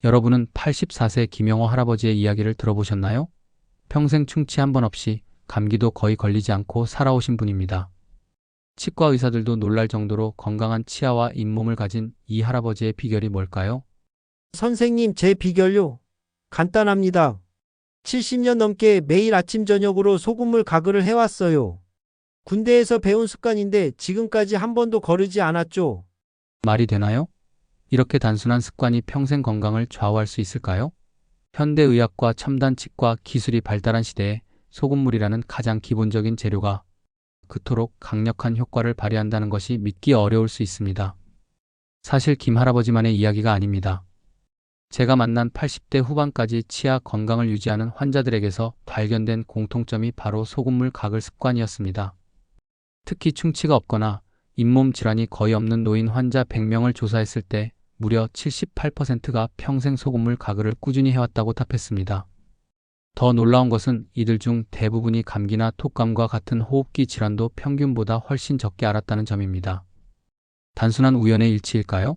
여러분은 84세 김영호 할아버지의 이야기를 들어보셨나요? 평생 충치 한 번 없이 감기도 거의 걸리지 않고 살아오신 분입니다. 치과 의사들도 놀랄 정도로 건강한 치아와 잇몸을 가진 이 할아버지의 비결이 뭘까요? 선생님, 제 비결요. 간단합니다. 70년 넘게 매일 아침 저녁으로 소금물 가글을 해왔어요. 군대에서 배운 습관인데 지금까지 한 번도 거르지 않았죠. 말이 되나요? 이렇게 단순한 습관이 평생 건강을 좌우할 수 있을까요? 현대의학과 첨단 치과 기술이 발달한 시대에 소금물이라는 가장 기본적인 재료가 그토록 강력한 효과를 발휘한다는 것이 믿기 어려울 수 있습니다. 사실 김 할아버지만의 이야기가 아닙니다. 제가 만난 80대 후반까지 치아 건강을 유지하는 환자들에게서 발견된 공통점이 바로 소금물 가글 습관이었습니다. 특히 충치가 없거나 잇몸 질환이 거의 없는 노인 환자 100명을 조사했을 때 무려 78%가 평생 소금물 가글을 꾸준히 해왔다고 답했습니다. 더 놀라운 것은 이들 중 대부분이 감기나 톡감과 같은 호흡기 질환도 평균보다 훨씬 적게 앓았다는 점입니다. 단순한 우연의 일치일까요?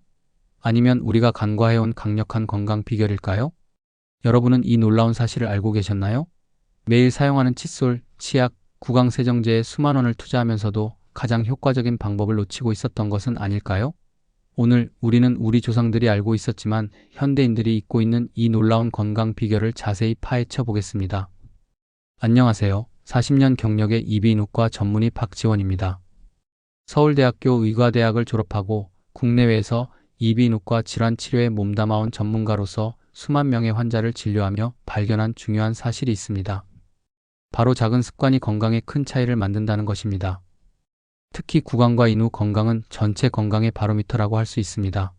아니면 우리가 간과해온 강력한 건강 비결일까요? 여러분은 이 놀라운 사실을 알고 계셨나요? 매일 사용하는 칫솔, 치약, 구강세정제에 수만 원을 투자하면서도 가장 효과적인 방법을 놓치고 있었던 것은 아닐까요? 오늘 우리는 우리 조상들이 알고 있었지만 현대인들이 잊고 있는 이 놀라운 건강 비결을 자세히 파헤쳐 보겠습니다. 안녕하세요. 40년 경력의 이비인후과 전문의 박지원입니다. 서울대학교 의과대학을 졸업하고 국내외에서 이비인후과 질환 치료에 몸담아온 전문가로서 수만 명의 환자를 진료하며 발견한 중요한 사실이 있습니다. 바로 작은 습관이 건강에 큰 차이를 만든다는 것입니다. 특히 구강과 인후 건강은 전체 건강의 바로미터라고 할 수 있습니다.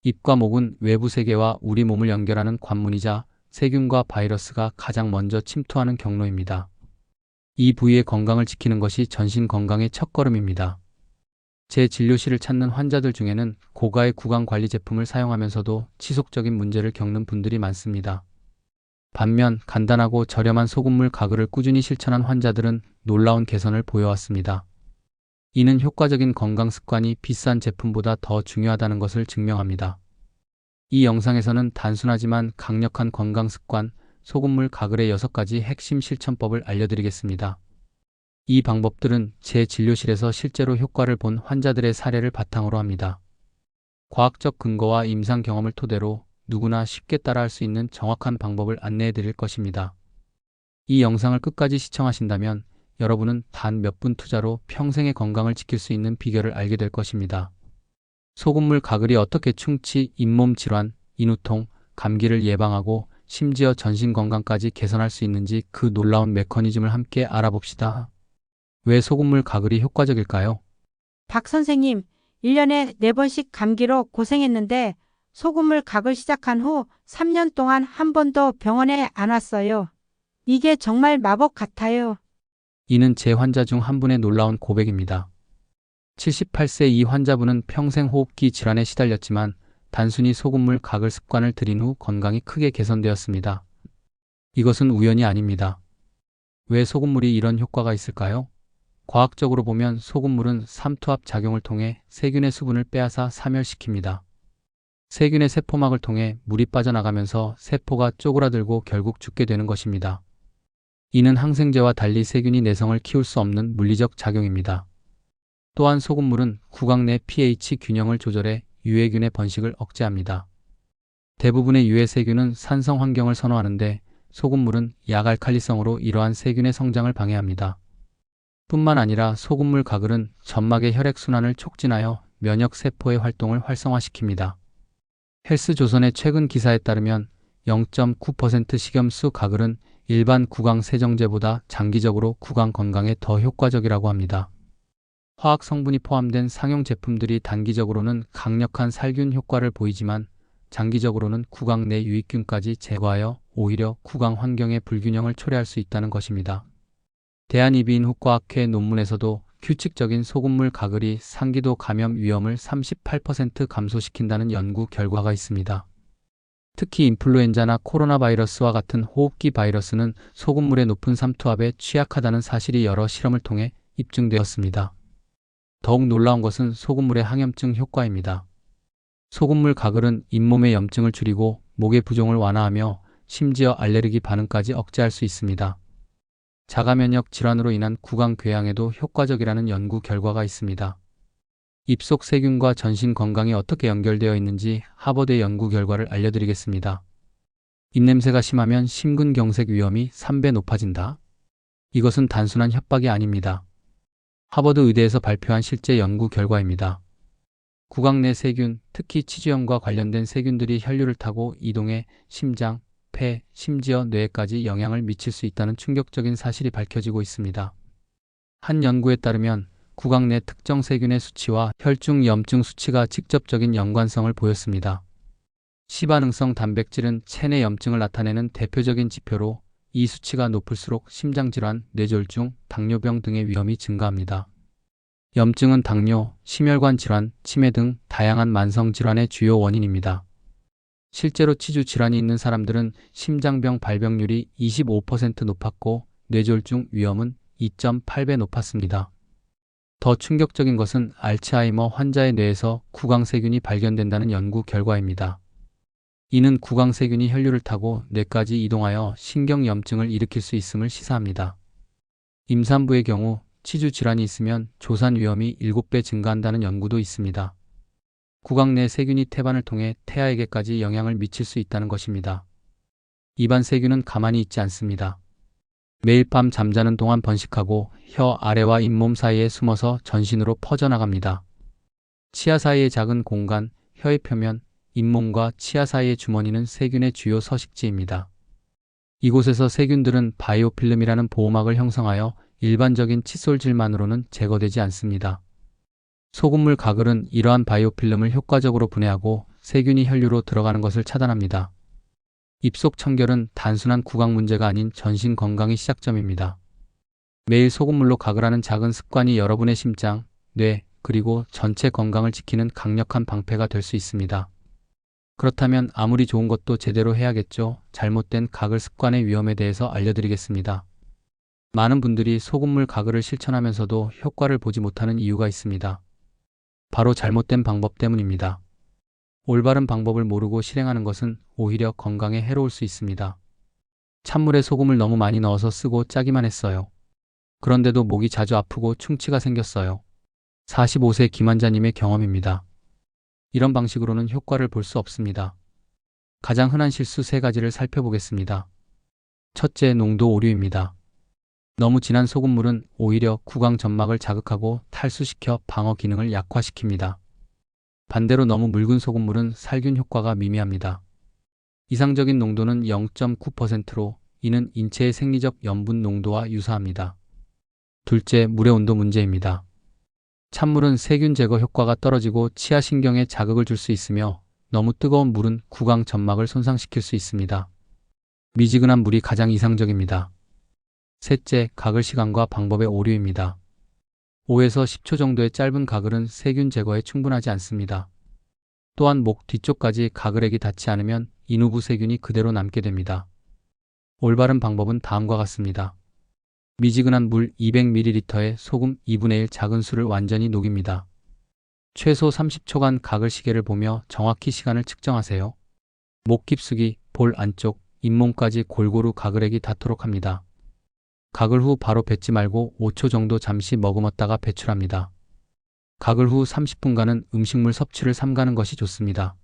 입과 목은 외부 세계와 우리 몸을 연결하는 관문이자 세균과 바이러스가 가장 먼저 침투하는 경로입니다. 이 부위의 건강을 지키는 것이 전신 건강의 첫걸음입니다. 제 진료실을 찾는 환자들 중에는 고가의 구강 관리 제품을 사용하면서도 지속적인 문제를 겪는 분들이 많습니다. 반면 간단하고 저렴한 소금물 가글을 꾸준히 실천한 환자들은 놀라운 개선을 보여왔습니다. 이는 효과적인 건강 습관이 비싼 제품보다 더 중요하다는 것을 증명합니다. 이 영상에서는 단순하지만 강력한 건강 습관, 소금물 가글의 6가지 핵심 실천법을 알려드리겠습니다. 이 방법들은 제 진료실에서 실제로 효과를 본 환자들의 사례를 바탕으로 합니다. 과학적 근거와 임상 경험을 토대로 누구나 쉽게 따라할 수 있는 정확한 방법을 안내해 드릴 것입니다. 이 영상을 끝까지 시청하신다면 여러분은 단 몇 분 투자로 평생의 건강을 지킬 수 있는 비결을 알게 될 것입니다. 소금물 가글이 어떻게 충치, 잇몸 질환, 인후통, 감기를 예방하고 심지어 전신 건강까지 개선할 수 있는지 그 놀라운 메커니즘을 함께 알아봅시다. 왜 소금물 가글이 효과적일까요? 박 선생님, 1년에 4번씩 감기로 고생했는데 소금물 가글 시작한 후 3년 동안 한 번도 병원에 안 왔어요. 이게 정말 마법 같아요. 이는 제 환자 중 한 분의 놀라운 고백입니다. 78세 이 환자분은 평생 호흡기 질환에 시달렸지만 단순히 소금물 가글 습관을 들인 후 건강이 크게 개선되었습니다. 이것은 우연이 아닙니다. 왜 소금물이 이런 효과가 있을까요? 과학적으로 보면 소금물은 삼투압 작용을 통해 세균의 수분을 빼앗아 사멸시킵니다. 세균의 세포막을 통해 물이 빠져나가면서 세포가 쪼그라들고 결국 죽게 되는 것입니다. 이는 항생제와 달리 세균이 내성을 키울 수 없는 물리적 작용입니다. 또한 소금물은 구강 내 pH 균형을 조절해 유해균의 번식을 억제합니다. 대부분의 유해 세균은 산성 환경을 선호하는데 소금물은 약알칼리성으로 이러한 세균의 성장을 방해합니다. 뿐만 아니라 소금물 가글은 점막의 혈액순환을 촉진하여 면역 세포의 활동을 활성화시킵니다. 헬스조선의 최근 기사에 따르면 0.9% 식염수 가글은 일반 구강 세정제보다 장기적으로 구강 건강에 더 효과적이라고 합니다. 화학 성분이 포함된 상용 제품들이 단기적으로는 강력한 살균 효과를 보이지만 장기적으로는 구강 내 유익균까지 제거하여 오히려 구강 환경의 불균형을 초래할 수 있다는 것입니다. 대한이비인후과학회 논문에서도 규칙적인 소금물 가글이 상기도 감염 위험을 38% 감소시킨다는 연구 결과가 있습니다. 특히 인플루엔자나 코로나 바이러스와 같은 호흡기 바이러스는 소금물의 높은 삼투압에 취약하다는 사실이 여러 실험을 통해 입증되었습니다. 더욱 놀라운 것은 소금물의 항염증 효과입니다. 소금물 가글은 잇몸의 염증을 줄이고 목의 부종을 완화하며 심지어 알레르기 반응까지 억제할 수 있습니다. 자가 면역 질환으로 인한 구강 궤양에도 효과적이라는 연구 결과가 있습니다. 입속 세균과 전신 건강이 어떻게 연결되어 있는지 하버드의 연구 결과를 알려드리겠습니다. 입냄새가 심하면 심근경색 위험이 3배 높아진다. 이것은 단순한 협박이 아닙니다. 하버드 의대에서 발표한 실제 연구 결과입니다. 구강 내 세균, 특히 치주염과 관련된 세균들이 혈류를 타고 이동해 심장, 폐, 심지어 뇌에까지 영향을 미칠 수 있다는 충격적인 사실이 밝혀지고 있습니다. 한 연구에 따르면 구강 내 특정 세균의 수치와 혈중 염증 수치가 직접적인 연관성을 보였습니다. 시반응성 단백질은 체내 염증을 나타내는 대표적인 지표로 이 수치가 높을수록 심장질환, 뇌졸중, 당뇨병 등의 위험이 증가합니다. 염증은 당뇨, 심혈관 질환, 치매 등 다양한 만성 질환의 주요 원인입니다. 실제로 치주 질환이 있는 사람들은 심장병 발병률이 25% 높았고 뇌졸중 위험은 2.8배 높았습니다. 더 충격적인 것은 알츠하이머 환자의 뇌에서 구강세균이 발견된다는 연구 결과입니다. 이는 구강세균이 혈류를 타고 뇌까지 이동하여 신경염증을 일으킬 수 있음을 시사합니다. 임산부의 경우 치주 질환이 있으면 조산 위험이 7배 증가한다는 연구도 있습니다. 구강 내 세균이 태반을 통해 태아에게까지 영향을 미칠 수 있다는 것입니다. 입안 세균은 가만히 있지 않습니다. 매일 밤 잠자는 동안 번식하고 혀 아래와 잇몸 사이에 숨어서 전신으로 퍼져나갑니다. 치아 사이의 작은 공간, 혀의 표면, 잇몸과 치아 사이의 주머니는 세균의 주요 서식지입니다. 이곳에서 세균들은 바이오필름이라는 보호막을 형성하여 일반적인 칫솔질만으로는 제거되지 않습니다. 소금물 가글은 이러한 바이오필름을 효과적으로 분해하고 세균이 혈류로 들어가는 것을 차단합니다. 입속 청결은 단순한 구강 문제가 아닌 전신 건강의 시작점입니다. 매일 소금물로 가글하는 작은 습관이 여러분의 심장, 뇌, 그리고 전체 건강을 지키는 강력한 방패가 될 수 있습니다. 그렇다면 아무리 좋은 것도 제대로 해야겠죠. 잘못된 가글 습관의 위험에 대해서 알려드리겠습니다. 많은 분들이 소금물 가글을 실천하면서도 효과를 보지 못하는 이유가 있습니다. 바로 잘못된 방법 때문입니다. 올바른 방법을 모르고 실행하는 것은 오히려 건강에 해로울 수 있습니다. 찬물에 소금을 너무 많이 넣어서 쓰고 짜기만 했어요. 그런데도 목이 자주 아프고 충치가 생겼어요. 45세 김환자님의 경험입니다. 이런 방식으로는 효과를 볼 수 없습니다. 가장 흔한 실수 3가지를 살펴보겠습니다. 첫째, 농도 오류입니다. 너무 진한 소금물은 오히려 구강 점막을 자극하고 탈수시켜 방어 기능을 약화시킵니다. 반대로 너무 묽은 소금물은 살균 효과가 미미합니다. 이상적인 농도는 0.9%로 이는 인체의 생리적 염분 농도와 유사합니다. 둘째, 물의 온도 문제입니다. 찬물은 세균 제거 효과가 떨어지고 치아 신경에 자극을 줄 수 있으며 너무 뜨거운 물은 구강 점막을 손상시킬 수 있습니다. 미지근한 물이 가장 이상적입니다. 셋째, 가글 시간과 방법의 오류입니다. 5에서 10초 정도의 짧은 가글은 세균 제거에 충분하지 않습니다. 또한 목 뒤쪽까지 가글액이 닿지 않으면 인후부 세균이 그대로 남게 됩니다. 올바른 방법은 다음과 같습니다. 미지근한 물 200ml에 소금 2분의 1 작은 술을 완전히 녹입니다. 최소 30초간 가글 시계를 보며 정확히 시간을 측정하세요. 목 깊숙이, 볼 안쪽, 잇몸까지 골고루 가글액이 닿도록 합니다. 가글 후 바로 뱉지 말고 5초 정도 잠시 머금었다가 배출합니다. 가글 후 30분간은 음식물 섭취를 삼가는 것이 좋습니다.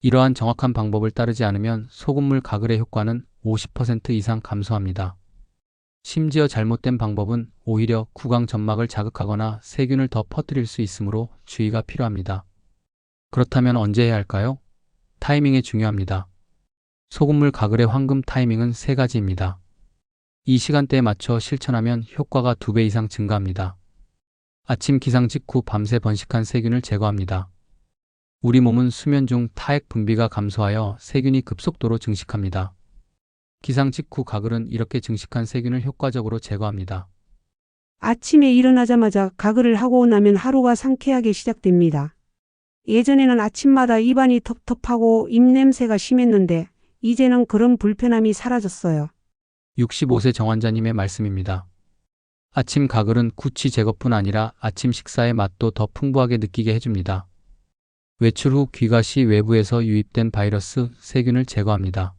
이러한 정확한 방법을 따르지 않으면 소금물 가글의 효과는 50% 이상 감소합니다. 심지어 잘못된 방법은 오히려 구강 점막을 자극하거나 세균을 더 퍼뜨릴 수 있으므로 주의가 필요합니다. 그렇다면 언제 해야 할까요? 타이밍이 중요합니다. 소금물 가글의 황금 타이밍은 3가지입니다. 이 시간대에 맞춰 실천하면 효과가 2배 이상 증가합니다. 아침 기상 직후 밤새 번식한 세균을 제거합니다. 우리 몸은 수면 중 타액 분비가 감소하여 세균이 급속도로 증식합니다. 기상 직후 가글은 이렇게 증식한 세균을 효과적으로 제거합니다. 아침에 일어나자마자 가글을 하고 나면 하루가 상쾌하게 시작됩니다. 예전에는 아침마다 입안이 텁텁하고 입냄새가 심했는데 이제는 그런 불편함이 사라졌어요. 65세 정환자님의 말씀입니다. 아침 가글은 구취 제거뿐 아니라 아침 식사의 맛도 더 풍부하게 느끼게 해줍니다. 외출 후 귀가 시 외부에서 유입된 바이러스, 세균을 제거합니다.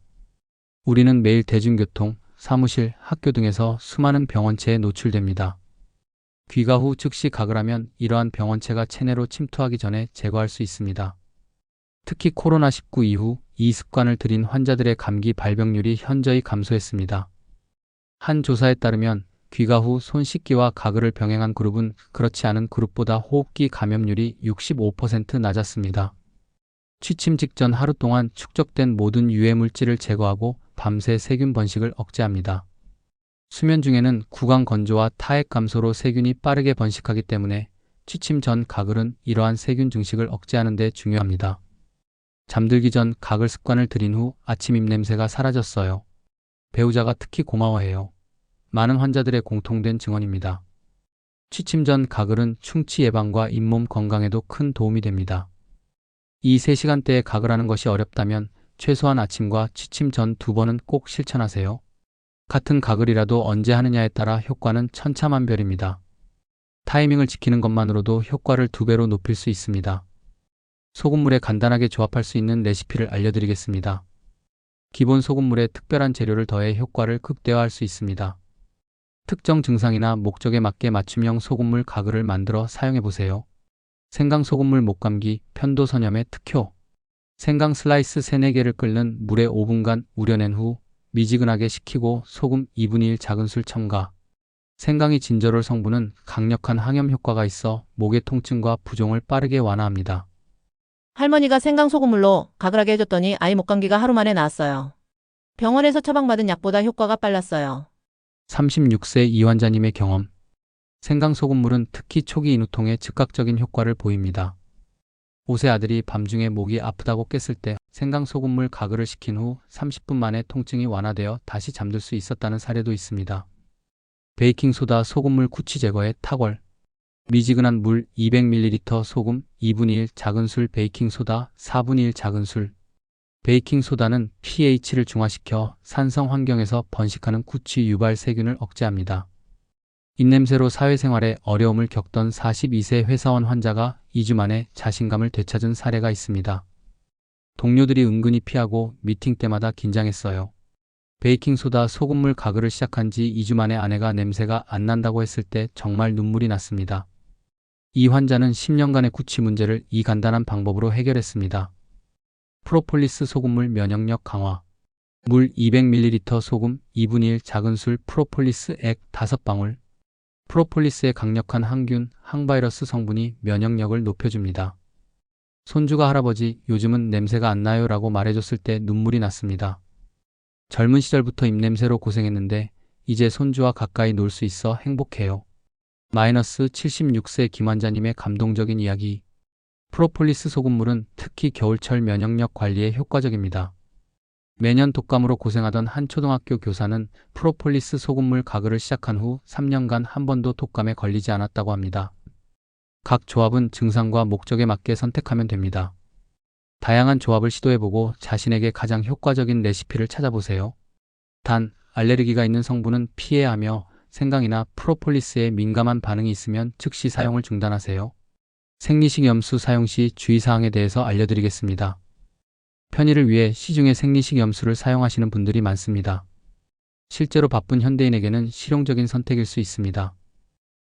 우리는 매일 대중교통, 사무실, 학교 등에서 수많은 병원체에 노출됩니다. 귀가 후 즉시 각을 하면 이러한 병원체가 체내로 침투하기 전에 제거할 수 있습니다. 특히 코로나19 이후 이 습관을 들인 환자들의 감기 발병률이 현저히 감소했습니다. 한 조사에 따르면 귀가 후 손 씻기와 가글을 병행한 그룹은 그렇지 않은 그룹보다 호흡기 감염률이 65% 낮았습니다. 취침 직전 하루 동안 축적된 모든 유해 물질을 제거하고 밤새 세균 번식을 억제합니다. 수면 중에는 구강 건조와 타액 감소로 세균이 빠르게 번식하기 때문에 취침 전 가글은 이러한 세균 증식을 억제하는 데 중요합니다. 잠들기 전 가글 습관을 들인 후 아침 입냄새가 사라졌어요. 배우자가 특히 고마워해요. 많은 환자들의 공통된 증언입니다. 취침 전 가글은 충치 예방과 잇몸 건강에도 큰 도움이 됩니다. 이 3시간대에 가글하는 것이 어렵다면 최소한 아침과 취침 전 2번은 꼭 실천하세요. 같은 가글이라도 언제 하느냐에 따라 효과는 천차만별입니다. 타이밍을 지키는 것만으로도 효과를 2배로 높일 수 있습니다. 소금물에 간단하게 조합할 수 있는 레시피를 알려드리겠습니다. 기본 소금물에 특별한 재료를 더해 효과를 극대화할 수 있습니다. 특정 증상이나 목적에 맞게 맞춤형 소금물 가글을 만들어 사용해보세요. 생강 소금물 목감기, 편도선염의 특효. 생강 슬라이스 3-4개를 끓는 물에 5분간 우려낸 후 미지근하게 식히고 소금 2분의 1 작은술 첨가. 생강이 진저롤 성분은 강력한 항염 효과가 있어 목의 통증과 부종을 빠르게 완화합니다. 할머니가 생강소금물로 가글하게 해줬더니 아이 목감기가 하루 만에 나았어요. 병원에서 처방받은 약보다 효과가 빨랐어요. 36세 이 환자님의 경험. 생강소금물은 특히 초기 인후통에 즉각적인 효과를 보입니다. 5세 아들이 밤중에 목이 아프다고 깼을 때 생강소금물 가글을 식힌 후 30분 만에 통증이 완화되어 다시 잠들 수 있었다는 사례도 있습니다. 베이킹소다 소금물 구취 제거의 탁월. 미지근한 물 200ml 소금 2분의 1 작은술 베이킹소다 4분의 1 작은술. 베이킹소다는 pH를 중화시켜 산성 환경에서 번식하는 구취 유발 세균을 억제합니다. 입냄새로 사회생활에 어려움을 겪던 42세 회사원 환자가 2주 만에 자신감을 되찾은 사례가 있습니다. 동료들이 은근히 피하고 미팅 때마다 긴장했어요. 베이킹소다 소금물 가글을 시작한 지 2주 만에 아내가 냄새가 안 난다고 했을 때 정말 눈물이 났습니다. 이 환자는 10년간의 구취 문제를 이 간단한 방법으로 해결했습니다. 프로폴리스 소금물 면역력 강화. 물 200ml 소금 2분의 1 작은술 프로폴리스 액 5방울. 프로폴리스의 강력한 항균, 항바이러스 성분이 면역력을 높여줍니다. 손주가 할아버지 요즘은 냄새가 안 나요 라고 말해줬을 때 눈물이 났습니다. 젊은 시절부터 입냄새로 고생했는데 이제 손주와 가까이 놀 수 있어 행복해요. 76세 김 환자님의 감동적인 이야기. 프로폴리스 소금물은 특히 겨울철 면역력 관리에 효과적입니다. 매년 독감으로 고생하던 한 초등학교 교사는 프로폴리스 소금물 가글을 시작한 후 3년간 한 번도 독감에 걸리지 않았다고 합니다. 각 조합은 증상과 목적에 맞게 선택하면 됩니다. 다양한 조합을 시도해보고 자신에게 가장 효과적인 레시피를 찾아보세요. 단, 알레르기가 있는 성분은 피해야 하며 생강이나 프로폴리스에 민감한 반응이 있으면 즉시 사용을 중단하세요. 생리식염수 사용 시 주의사항에 대해서 알려드리겠습니다. 편의를 위해 시중에 생리식염수를 사용하시는 분들이 많습니다. 실제로 바쁜 현대인에게는 실용적인 선택일 수 있습니다.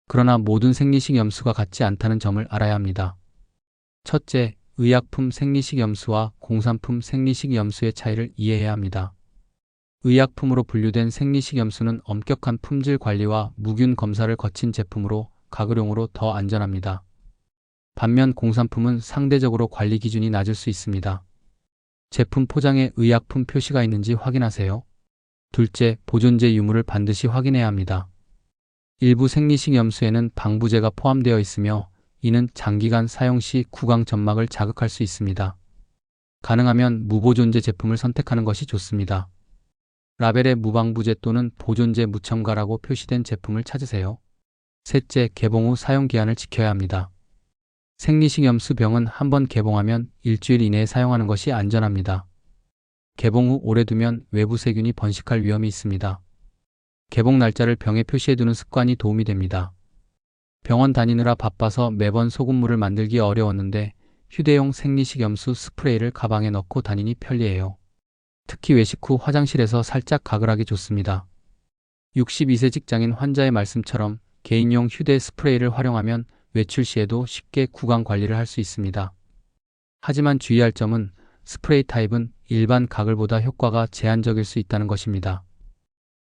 그러나 모든 생리식염수가 같지 않다는 점을 알아야 합니다. 첫째, 의약품 생리식염수와 공산품 생리식염수의 차이를 이해해야 합니다. 의약품으로 분류된 생리식염수는 엄격한 품질 관리와 무균 검사를 거친 제품으로 가글용으로 더 안전합니다. 반면 공산품은 상대적으로 관리 기준이 낮을 수 있습니다. 제품 포장에 의약품 표시가 있는지 확인하세요. 둘째, 보존제 유무를 반드시 확인해야 합니다. 일부 생리식염수에는 방부제가 포함되어 있으며 이는 장기간 사용 시 구강 점막을 자극할 수 있습니다. 가능하면 무보존제 제품을 선택하는 것이 좋습니다. 라벨에 무방부제 또는 보존제 무첨가라고 표시된 제품을 찾으세요. 셋째, 개봉 후 사용 기한을 지켜야 합니다. 생리식염수 병은 한번 개봉하면 일주일 이내에 사용하는 것이 안전합니다. 개봉 후 오래 두면 외부 세균이 번식할 위험이 있습니다. 개봉 날짜를 병에 표시해두는 습관이 도움이 됩니다. 병원 다니느라 바빠서 매번 소금물을 만들기 어려웠는데 휴대용 생리식염수 스프레이를 가방에 넣고 다니니 편리해요. 특히 외식 후 화장실에서 살짝 가글하기 좋습니다. 62세 직장인 환자의 말씀처럼 개인용 휴대 스프레이를 활용하면 외출 시에도 쉽게 구강 관리를 할 수 있습니다. 하지만 주의할 점은 스프레이 타입은 일반 가글보다 효과가 제한적일 수 있다는 것입니다.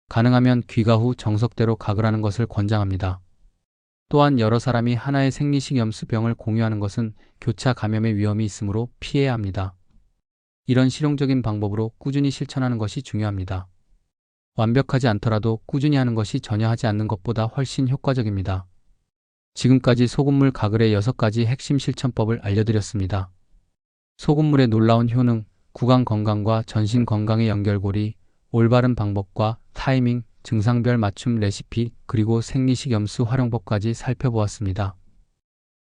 가능하면 귀가 후 정석대로 가글하는 것을 권장합니다. 또한 여러 사람이 하나의 생리식염수병을 공유하는 것은 교차 감염의 위험이 있으므로 피해야 합니다. 이런 실용적인 방법으로 꾸준히 실천하는 것이 중요합니다. 완벽하지 않더라도 꾸준히 하는 것이 전혀 하지 않는 것보다 훨씬 효과적입니다. 지금까지 소금물 가글의 6가지 핵심 실천법을 알려드렸습니다. 소금물의 놀라운 효능, 구강 건강과 전신 건강의 연결고리, 올바른 방법과 타이밍, 증상별 맞춤 레시피, 그리고 생리식염수 활용법까지 살펴보았습니다.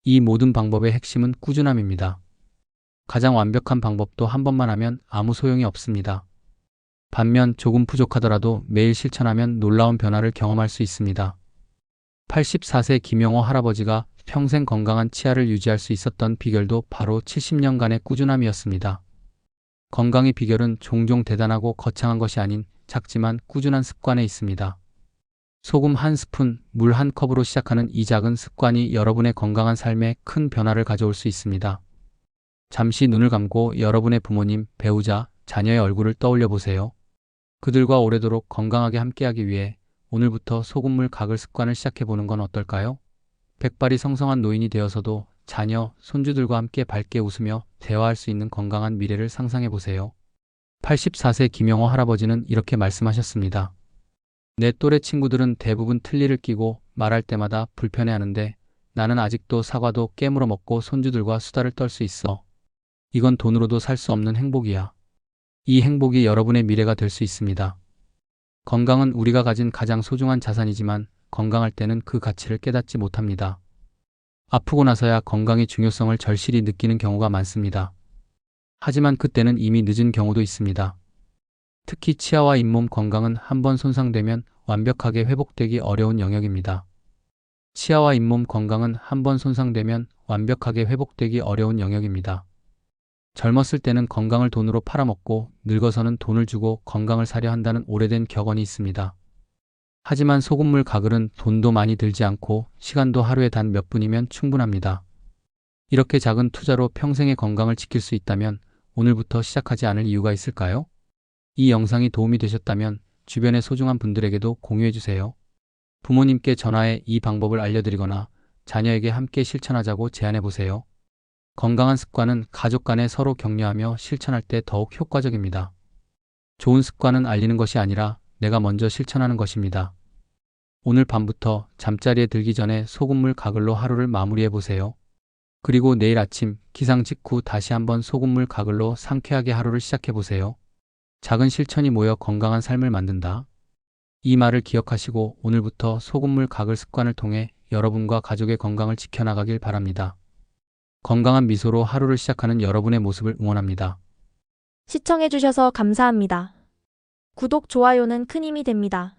이 모든 방법의 핵심은 꾸준함입니다. 가장 완벽한 방법도 한 번만 하면 아무 소용이 없습니다. 반면 조금 부족하더라도 매일 실천하면 놀라운 변화를 경험할 수 있습니다. 84세 김영호 할아버지가 평생 건강한 치아를 유지할 수 있었던 비결도 바로 70년간의 꾸준함이었습니다. 건강의 비결은 종종 대단하고 거창한 것이 아닌 작지만 꾸준한 습관에 있습니다. 소금 한 스푼, 물 한 컵으로 시작하는 이 작은 습관이 여러분의 건강한 삶에 큰 변화를 가져올 수 있습니다. 잠시 눈을 감고 여러분의 부모님, 배우자, 자녀의 얼굴을 떠올려 보세요. 그들과 오래도록 건강하게 함께하기 위해 오늘부터 소금물 가글 습관을 시작해보는 건 어떨까요? 백발이 성성한 노인이 되어서도 자녀, 손주들과 함께 밝게 웃으며 대화할 수 있는 건강한 미래를 상상해보세요. 84세 김영호 할아버지는 이렇게 말씀하셨습니다. 내 또래 친구들은 대부분 틀니를 끼고 말할 때마다 불편해하는데 나는 아직도 사과도 깨물어 먹고 손주들과 수다를 떨 수 있어. 이건 돈으로도 살 수 없는 행복이야. 이 행복이 여러분의 미래가 될 수 있습니다. 건강은 우리가 가진 가장 소중한 자산이지만 건강할 때는 그 가치를 깨닫지 못합니다. 아프고 나서야 건강의 중요성을 절실히 느끼는 경우가 많습니다. 하지만 그때는 이미 늦은 경우도 있습니다. 특히 치아와 잇몸 건강은 한번 손상되면 완벽하게 회복되기 어려운 영역입니다. 치아와 잇몸 건강은 한번 손상되면 완벽하게 회복되기 어려운 영역입니다. 젊었을 때는 건강을 돈으로 팔아먹고 늙어서는 돈을 주고 건강을 사려 한다는 오래된 격언이 있습니다. 하지만 소금물 가글은 돈도 많이 들지 않고 시간도 하루에 단 몇 분이면 충분합니다. 이렇게 작은 투자로 평생의 건강을 지킬 수 있다면 오늘부터 시작하지 않을 이유가 있을까요? 이 영상이 도움이 되셨다면 주변의 소중한 분들에게도 공유해주세요. 부모님께 전화해 이 방법을 알려드리거나 자녀에게 함께 실천하자고 제안해보세요. 건강한 습관은 가족 간에 서로 격려하며 실천할 때 더욱 효과적입니다. 좋은 습관은 알리는 것이 아니라 내가 먼저 실천하는 것입니다. 오늘 밤부터 잠자리에 들기 전에 소금물 가글로 하루를 마무리해보세요. 그리고 내일 아침 기상 직후 다시 한번 소금물 가글로 상쾌하게 하루를 시작해보세요. 작은 실천이 모여 건강한 삶을 만든다. 이 말을 기억하시고 오늘부터 소금물 가글 습관을 통해 여러분과 가족의 건강을 지켜나가길 바랍니다. 건강한 미소로 하루를 시작하는 여러분의 모습을 응원합니다. 시청해주셔서 감사합니다. 구독, 좋아요는 큰 힘이 됩니다.